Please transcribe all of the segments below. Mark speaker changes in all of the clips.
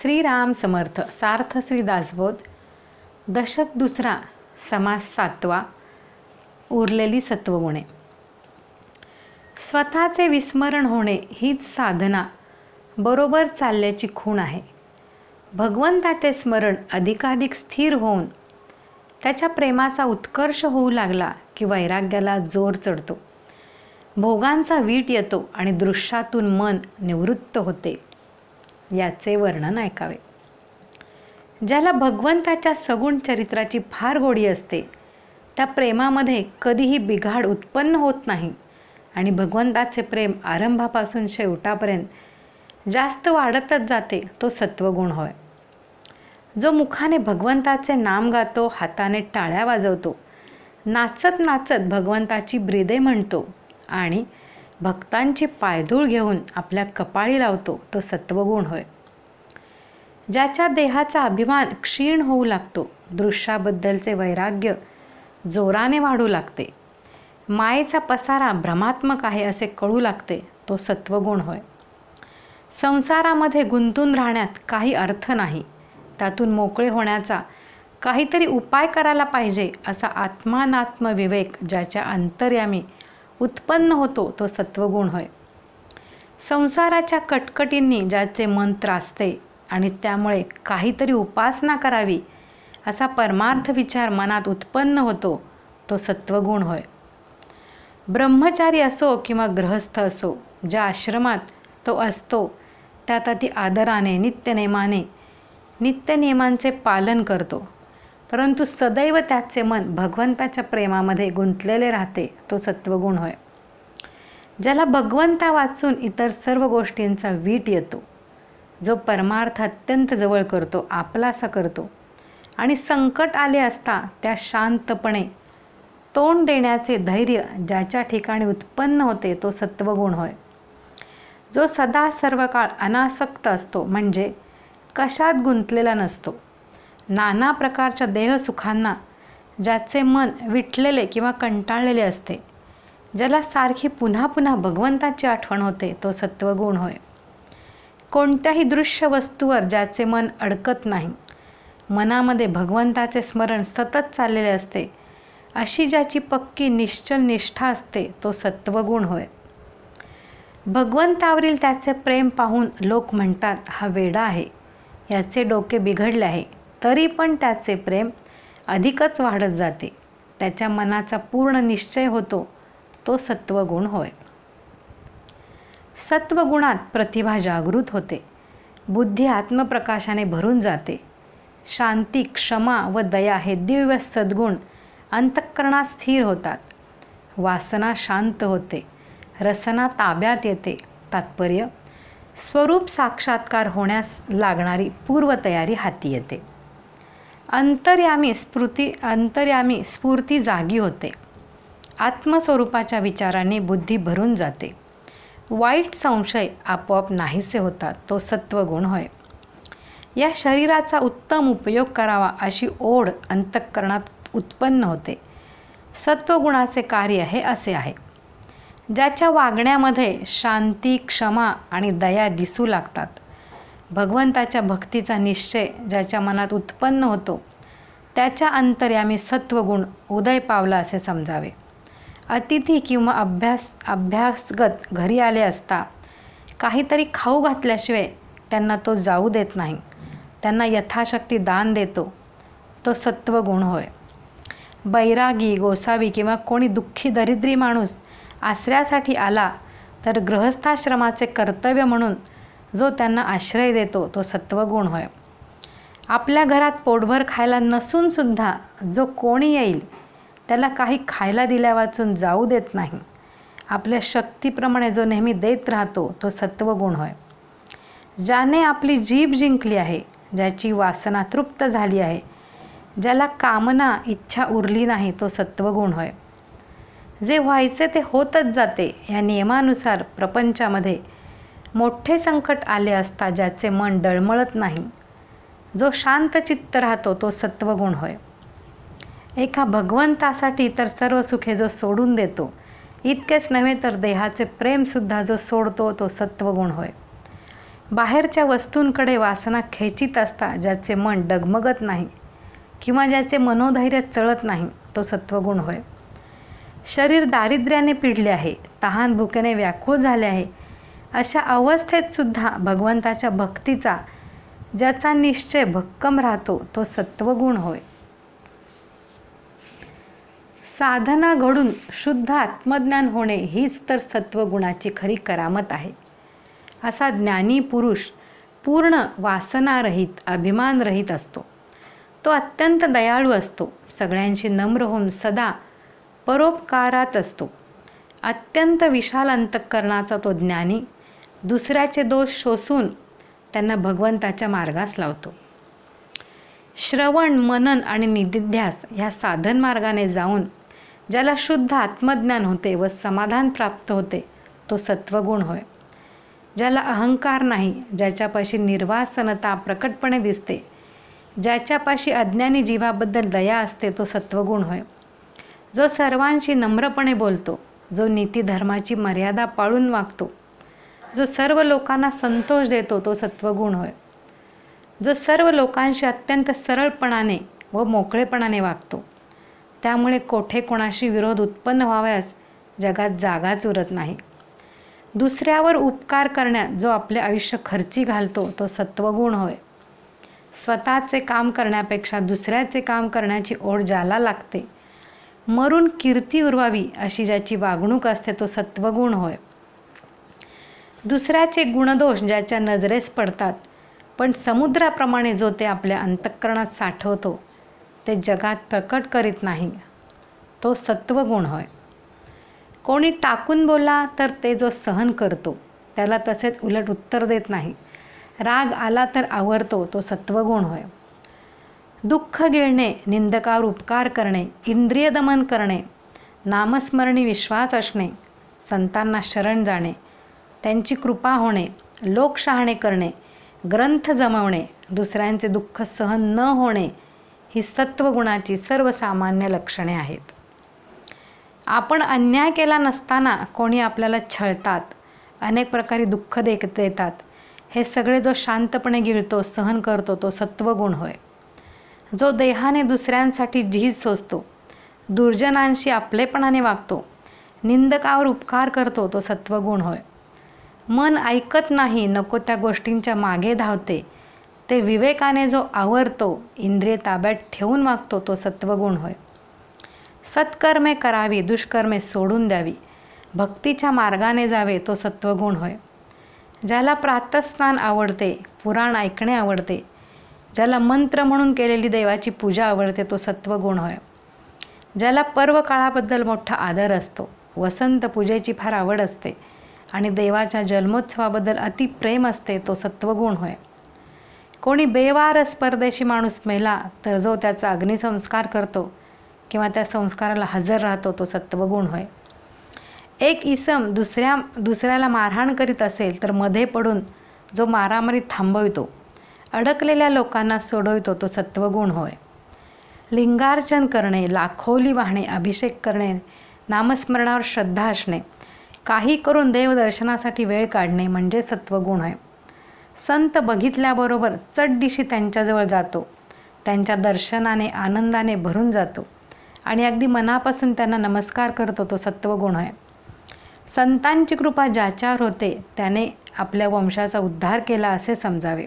Speaker 1: श्रीराम समर्थ सार्थ श्री दासबोध दशक दुसरा समास 7वा उरलेली सत्वगुणे. स्वतःचे विस्मरण होणे हीच साधना बरोबर चालल्याची खूण आहे. भगवंताचे स्मरण अधिकाधिक स्थिर होऊन त्याच्या प्रेमाचा उत्कर्ष होऊ लागला की वैराग्याला जोर चढतो, भोगांचा वीट येतो आणि दृश्यातून मन निवृत्त होते. याचे वर्णन ऐकावे. ज्याला भगवंताच्या सगुण चरित्राची फार गोडी असते त्या प्रेमामध्ये कधीही बिघाड उत्पन्न होत नाही आणि भगवंताचे प्रेम आरंभापासून शेवटापर्यंत जास्त वाढतच जाते, तो सत्वगुण होय. जो मुखाने भगवंताचे नाम गातो, हाताने टाळ्या वाजवतो, नाचत नाचत भगवंताची ब्रीदे म्हणतो आणि भक्तांची पायधूळ घेऊन आपल्या कपाळी लावतो, तो सत्वगुण होय. ज्याच्या देहाचा अभिमान क्षीण होऊ लागतो, दृश्याबद्दलचे वैराग्य जोराने वाढू लागते, मायेचा पसारा भ्रमात्मक आहे असे कळू लागते, तो सत्वगुण होय. संसारामध्ये गुंतून राहण्यात काही अर्थ नाही, त्यातून मोकळे होण्याचा काहीतरी उपाय करायला पाहिजे असा आत्मानात्म विवेक ज्याच्या अंतर्यामी उत्पन्न होतो, तो सत्वगुण होय. संसाराच्या कटकटींनी ज्याचे मन त्रासते आणि त्यामुळे काहीतरी उपासना करावी असा परमार्थ विचार मनात उत्पन्न होतो, तो सत्वगुण होय. ब्रह्मचारी असो किंवा गृहस्थ असो, ज्या आश्रमात तो असतो त्यात अति आदराने नित्यनियमांचे पालन करतो, परंतु सदैव त्याचे मन भगवंताच्या प्रेमामध्ये गुंतलेले राहते, तो सत्वगुण होय. ज्याला भगवंता वाचून इतर सर्व गोष्टींचा वीट येतो, जो परमार्थ अत्यंत जवळ करतो, आपलासा करतो आणि संकट आले असता त्या शांतपणे तोंड देण्याचे धैर्य ज्याच्या ठिकाणी उत्पन्न होते, तो सत्वगुण होय. जो सदा सर्व काळ अनासक्त असतो, म्हणजे कशात गुंतलेला नसतो, नाना प्रकारच्या देहसुखांना ज्याचे मन विटलेले किंवा कंटाळलेले असते, ज्याला सारखी पुन्हा पुन्हा भगवंताची आठवण होते, तो सत्वगुण होय. कोणत्याही दृश्य वस्तूवर ज्याचे मन अडकत नाही, मनामध्ये भगवंताचे स्मरण सतत चाललेले असते, अशी ज्याची पक्की निश्चल निष्ठा असते, तो सत्वगुण होय. भगवंतावरील त्याचे प्रेम पाहून लोक म्हणतात, हा वेडा आहे, याचे डोके बिघडले आहे, तरी पण त्याचे प्रेम अधिकच वाढत जाते, त्याच्या मनाचा पूर्ण निश्चय होतो, तो सत्वगुण होय. सत्वगुणात प्रतिभा जागृत होते, बुद्धी आत्मप्रकाशाने भरून जाते, शांती, क्षमा व दया हे दिव्य सद्गुण अंतःकरणात स्थिर होतात, वासना शांत होते, रसना ताब्यात येते. तात्पर्य: स्वरूप साक्षात्कार होण्यास लागणारी पूर्वतयारी हाती येते. अंतर्यामी स्फूर्ती जागी होते, आत्मस्वरूपाच्या विचारांनी बुद्धी भरून जाते, वाईट संशय आपोआप नाहीसे होतात, तो सत्वगुण होय. या शरीराचा उत्तम उपयोग करावा अशी ओढ अंतःकरणात उत्पन्न होते. सत्वगुणाचे कार्य हे असे आहे: ज्याच्या वागण्यामध्ये शांती, क्षमा आणि दया दिसू लागतात, भगवंताच्या भक्तीचा निश्चय ज्याच्या मनात उत्पन्न होतो, त्याच्या अंतर्यामी सत्वगुण उदय पावला असे समजावे. अतिथी किंवा अभ्यासगत घरी आले असता काहीतरी खाऊ घातल्याशिवाय त्यांना तो जाऊ देत नाही, त्यांना यथाशक्ती दान देतो, तो सत्वगुण होय. बैरागी, गोसावी किंवा कोणी दुःखी दरिद्री माणूस आश्रयासाठी आला तर गृहस्थाश्रमाचे कर्तव्य म्हणून जो त्यांना आश्रय देतो, तो सत्वगुण होय. आपल्या घरात पोटभर खायला नसून सुद्धा जो कोणी येईल त्याला काही खायला दिल्या वाचून जाऊ देत नाही, आपल्या शक्तीप्रमाणे जो नेहमी देत राहतो, तो सत्वगुण होय. ज्याने आपली जीभ जिंकली आहे, ज्याची वासना तृप्त झाली आहे, ज्याला कामना इच्छा उरली नाही, तो सत्वगुण होय. जे व्हायचे ते होतच जाते, या नियमानुसार प्रपंचामध्ये मोठे संकट आले असता ज्याचे मन डळमळत नाही, जो शांत चित्त राहतो, तो सत्वगुण होय. एका भगवंतासाठी तर सर्व सुखे जो सोडून देतो, इतकेच नव्हे तर देहाचे प्रेमसुद्धा जो सोडतो, तो सत्वगुण होय. बाहेरच्या वस्तूंकडे वासना खेचित असता ज्याचे मन डगमगत नाही किंवा ज्याचे मनोधैर्य चळत नाही तो सत्वगुण होय. शरीर दारिद्र्याने पिडले आहे, तहान भुकेने व्याकुळ झाले आहे, अशा अवस्थेत सुद्धा भगवंताच्या भक्तीचा ज्याचा निश्चय भक्कम राहतो तो सत्वगुण होय. साधना घडून शुद्ध आत्मज्ञान होणे हीच तर सत्वगुणाची खरी करामत आहे. असा ज्ञानी पुरुष पूर्ण वासनारहित, अभिमानरहित असतो. तो अत्यंत दयाळू असतो. सगळ्यांशी नम्र होऊन सदा परोपकारात असतो. अत्यंत विशाल अंतःकरणाचा तो ज्ञानी दुसऱ्याचे दोष शोसून त्यांना भगवंताच्या मार्गास लावतो. श्रवण, मनन आणि निधिध्यास ह्या साधन मार्गाने जाऊन ज्याला शुद्ध आत्मज्ञान होते व समाधान प्राप्त होते तो सत्वगुण होय. ज्याला अहंकार नाही, ज्याच्यापाशी निर्वासनता प्रकटपणे दिसते, ज्याच्यापाशी अज्ञानी जीवाबद्दल दया असते तो सत्वगुण होय. जो सर्वांशी नम्रपणे बोलतो, जो नीतिधर्माची मर्यादा पाळून वागतो, जो सर्व लोकांना संतोष देतो तो सत्वगुण होय. जो सर्व लोकांशी अत्यंत सरळपणाने व मोकळेपणाने वागतो, त्यामुळे कोठे कोणाशी विरोध उत्पन्न व्हाव्यास जगात जागाच उरत नाही. दुसऱ्यावर उपकार करण्यात जो आपले आयुष्य खर्ची घालतो तो सत्वगुण होय. स्वतःचे काम करण्यापेक्षा दुसऱ्याचे काम करण्याची ओढ ज्याला लागते, मरून कीर्ती उरवावी अशी ज्याची वागणूक असते तो सत्वगुण होय. दुसऱ्याचे गुणदोष ज्याच्या नजरेस पडतात, पण समुद्राप्रमाणे जो ते आपल्या अंतःकरणात साठवतो, ते जगात प्रकट करीत नाही, तो सत्वगुण होय. कोणी टाकून बोलला तर ते जो सहन करतो, त्याला तसेच उलट उत्तर देत नाही, राग आला तर आवरतो, तो सत्वगुण होय. दुःख गिळणे, निंदकावर उपकार करणे, इंद्रिय दमन करणे, नामस्मरणी विश्वास असणे, संतांना शरण जाणे, त्यांची कृपा होणे, लोकशहाणे करणे, ग्रंथ जमवणे, दुसऱ्यांचे दुःख सहन न होणे ही सत्वगुणाची सर्वसामान्य लक्षणे आहेत. आपण अन्याय केला नसताना कोणी आपल्याला छळतात, अनेक प्रकारे दुःख देतात, हे सगळे जो शांतपणे गिळतो, सहन करतो तो सत्वगुण होय. जो देहाने दुसऱ्यांसाठी झीज सोसतो, दुर्जनांशी आपलेपणाने वागतो, निंदकावर उपकार करतो तो सत्वगुण होय. मन ऐकत नाही, नको त्या गोष्टींच्या मागे धावते, ते विवेकाने जो आवरतो, इंद्रिय ताब्यात ठेवून वागतो तो सत्वगुण होय. सत्कर्मे करावी, दुष्कर्मे सोडून द्यावी, भक्तीच्या मार्गाने जावे तो सत्वगुण होय. ज्याला प्रातःस्नान आवडते, पुराण ऐकणे आवडते, ज्याला मंत्र म्हणून केलेली देवाची पूजा आवडते तो सत्वगुण होय. ज्याला पर्व काळाबद्दल मोठा आदर असतो, वसंत पूजेची फार आवड असते आणि देवाच्या जन्मोत्सवाबद्दल अति प्रेम असते तो सत्वगुण होय. कोणी बेवारस परदेशी माणूस मेला तर जो त्याचा अग्निसंस्कार करतो किंवा त्या संस्काराला हजर राहतो तो सत्वगुण होय. एक इसम दुसऱ्याला मारहाण करीत असेल तर मध्ये पडून जो मारामारी थांबवितो, अडकलेल्या लोकांना सोडवितो तो सत्वगुण होय. लिंगार्चन करणे, लाखोली वाहणे, अभिषेक करणे, नामस्मरणावर श्रद्धा असणे, काही करून देवदर्शनासाठी वेळ काढणे म्हणजे सत्वगुण होय. संत बघितल्याबरोबर चटदिशी त्यांच्याजवळ जातो, त्यांच्या दर्शनाने आनंदाने भरून जातो आणि अगदी मनापासून त्यांना नमस्कार करतो तो सत्वगुण होय. संतांची कृपा ज्याच्यावर होते त्याने आपल्या वंशाचा उद्धार केला असे समजावे.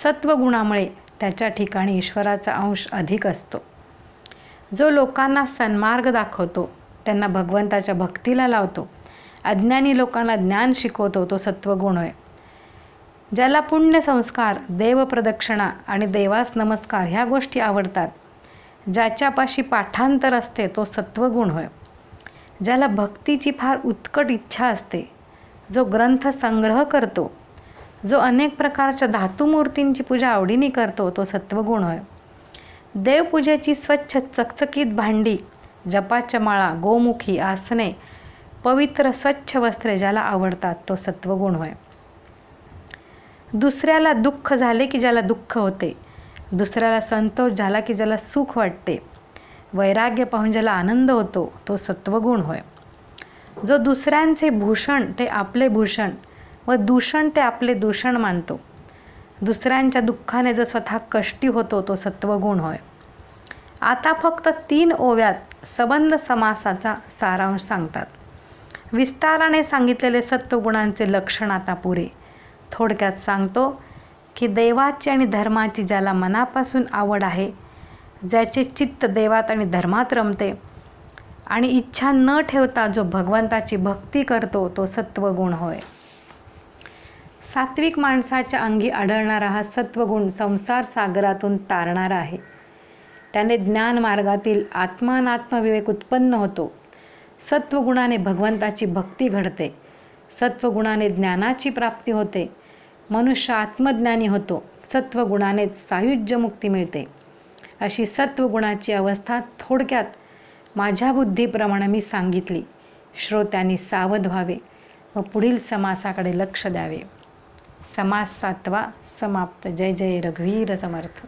Speaker 1: सत्वगुणामुळे त्याच्या ठिकाणी ईश्वराचा अंश अधिक असतो. जो लोकांना सन्मार्ग दाखवतो, त्यांना भगवंताच्या भक्तीला लावतो, अज्ञानी लोकांना ज्ञान शिकवतो तो सत्वगुण होय. ज्याला पुण्य संस्कार, देवप्रदक्षिणा आणि देवास नमस्कार ह्या गोष्टी आवडतात, ज्याच्यापाशी पाठांतर असते तो सत्वगुण होय. ज्याला भक्तीची फार उत्कट इच्छा असते, जो ग्रंथ संग्रह करतो, जो अनेक प्रकारच्या धातुमूर्तींची पूजा आवडीने करतो तो सत्वगुण होय. देवपूजेची स्वच्छ चकचकीत भांडी, जपाच्या माळा, गोमुखी आसने, पवित्र स्वच्छ वस्त्रे ज्याला आवडतात तो सत्वगुण होय. दुसऱ्याला दुःख झाले की ज्याला दुःख होते, दुसऱ्याला संतोष झाला की ज्याला सुख वाटते, वैराग्य पाहून ज्याला आनंद होतो तो सत्वगुण होय. जो दुसऱ्यांचे भूषण ते आपले भूषण, व दूषण ते आपले दूषण मानतो. दुसऱ्यांच्या दुःखाने जो स्वतः कष्टी होतो तो सत्वगुण होय. आता फक्त 3 ओव्यात संबंध समासाचा सारांश सांगतात. विस्ताराने सांगितलेले सत्वगुणांचे लक्षण आता पुरे. थोडक्यात सांगतो की देवाची आणि धर्माची ज्याला मनापासून आवड आहे, ज्याचे चित्त देवात आणि धर्मात रमते आणि इच्छा न ठेवता जो भगवंताची भक्ती करतो तो सत्वगुण होय. सात्विक माणसाच्या अंगी आढळणारा हा सत्वगुण संसार सागरातून तारणारा आहे. त्याने ज्ञान मार्गातील आत्मानात्मविवेक उत्पन्न होतो. सत्वगुणाने भगवंताची भक्ती घडते. सत्वगुणाने ज्ञानाची प्राप्ती होते. मनुष्य आत्मज्ञानी होतो. सत्वगुणानेच सायुज्य मुक्ती मिळते. अशी सत्वगुणाची अवस्था थोडक्यात माझ्या बुद्धीप्रमाणे मी सांगितली. श्रोत्यांनी सावध व्हावे व पुढील समासाकडे लक्ष द्यावे. समास 7वा समाप्त. जय जय रघुवीर समर्थ.